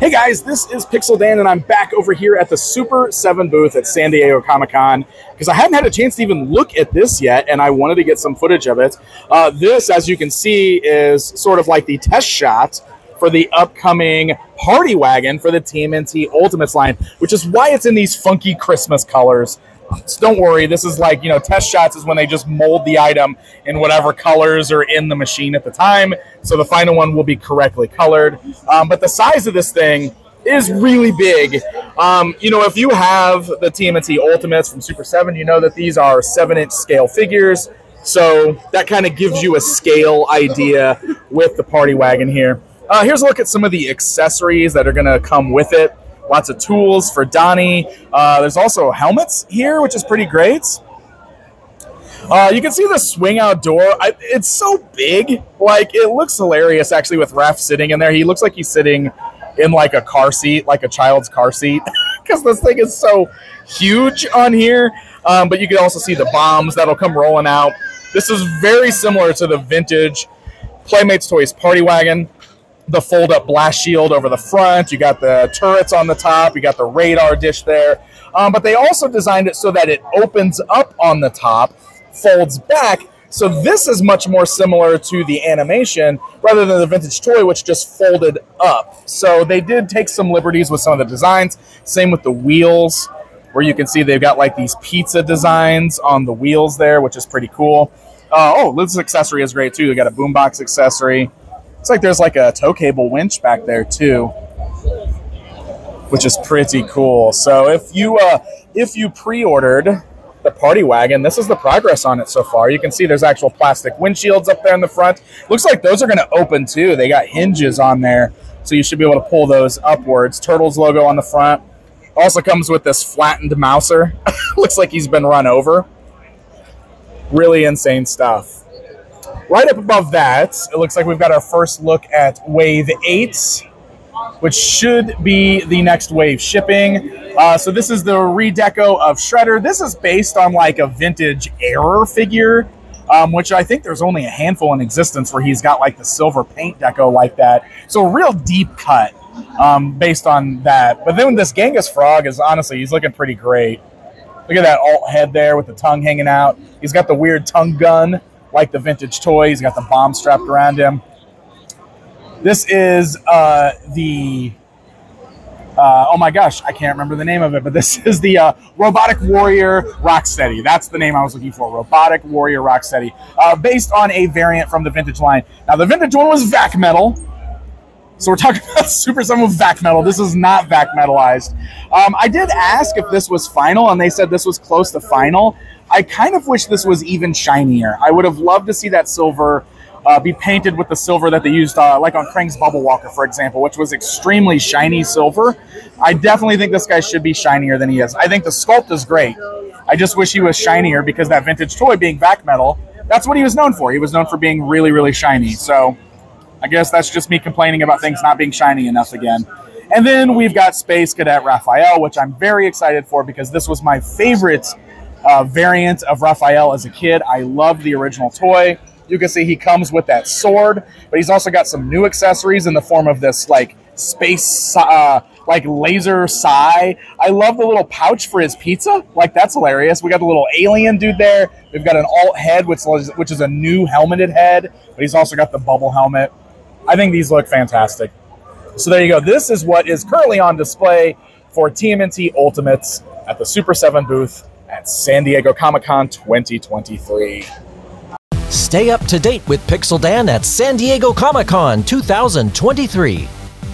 Hey guys, this is Pixel Dan, and I'm back over here at the Super7 booth at San Diego Comic-Con because I hadn't had a chance to even look at this yet, and I wanted to get some footage of it. This, as you can see, is sort of like the test shot for the upcoming Party Wagon for the TMNT Ultimates line, which is why it's in these funky Christmas colors. So don't worry, this is like, test shots is when they just mold the item in whatever colors are in the machine at the time. So the final one will be correctly colored. But the size of this thing is really big. If you have the TMNT Ultimates from Super7, you know that these are 7-inch scale figures. So that kind of gives you a scale idea with the Party Wagon here. Here's a look at some of the accessories that are going to come with it. Lots of tools for Donnie. There's also helmets here, which is pretty great. You can see the swing out door. It's so big. Like, it looks hilarious, actually, with Raph sitting in there. He looks like he's sitting in, like, a car seat, like a child's car seat, because this thing is so huge on here. But you can also see the bombs that'll come rolling out. This is very similar to the vintage Playmates Toys Party Wagon. The fold-up blast shield over the front. You got the turrets on the top. You got the radar dish there. But they also designed it so that it opens up on the top, folds back. So this is much more similar to the animation rather than the vintage toy, which just folded up. So they did take some liberties with some of the designs. Same with the wheels, where you can see they've got like these pizza designs on the wheels there, which is pretty cool. This accessory is great too. They got a boombox accessory. Looks like there's like a tow cable winch back there too, which is pretty cool. So if you pre-ordered the Party Wagon, this is the progress on it so far. You can see there's actual plastic windshields up there in the front. Looks like those are going to open too. They got hinges on there, so you should be able to pull those upwards. Turtles logo on the front. Also comes with this flattened mouser. Looks like he's been run over. Really insane stuff. Right up above that, it looks like we've got our first look at Wave 8, which should be the next wave shipping. So this is the redeco of Shredder. This is based on like a vintage Error figure, which I think there's only a handful in existence where he's got like the silver paint deco like that. So a real deep cut based on that. But then this Genghis Frog is honestly, he's looking pretty great. Look at that alt head there with the tongue hanging out. He's got the weird tongue gun, like the vintage toy. He's got the bomb strapped around him. This is oh my gosh, I can't remember the name of it, but this is the Robotic Warrior Rocksteady. That's the name I was looking for, Robotic Warrior Rocksteady, based on a variant from the vintage line. Now, the vintage one was vac metal, so we're talking about Super7 with vac metal. This is not vac metalized. I did ask if this was final, and they said this was close to final. I kind of wish this was even shinier. I would have loved to see that silver be painted with the silver that they used like on Krang's Bubble Walker, for example, which was extremely shiny silver. I definitely think this guy should be shinier than he is. I think the sculpt is great. I just wish he was shinier because that vintage toy being vac metal, that's what he was known for. He was known for being really, really shiny. So I guess that's just me complaining about things not being shiny enough again. And then we've got Space Cadet Raphael, which I'm very excited for because this was my favorite variant of Raphael as a kid. I love the original toy. You can see he comes with that sword, but he's also got some new accessories in the form of this like space like laser sai. I love the little pouch for his pizza. Like, that's hilarious. We got the little alien dude there. We've got an alt head, which is a new helmeted head, but he's also got the bubble helmet. I think these look fantastic. So there you go. This is what is currently on display for TMNT Ultimates at the Super7 booth at San Diego Comic-Con 2023. Stay up to date with Pixel Dan at San Diego Comic-Con 2023.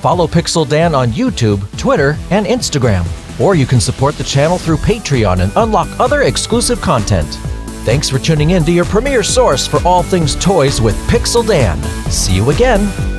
Follow Pixel Dan on YouTube, Twitter, and Instagram. Or you can support the channel through Patreon and unlock other exclusive content. Thanks for tuning in to your premier source for all things toys with Pixel Dan. See you again.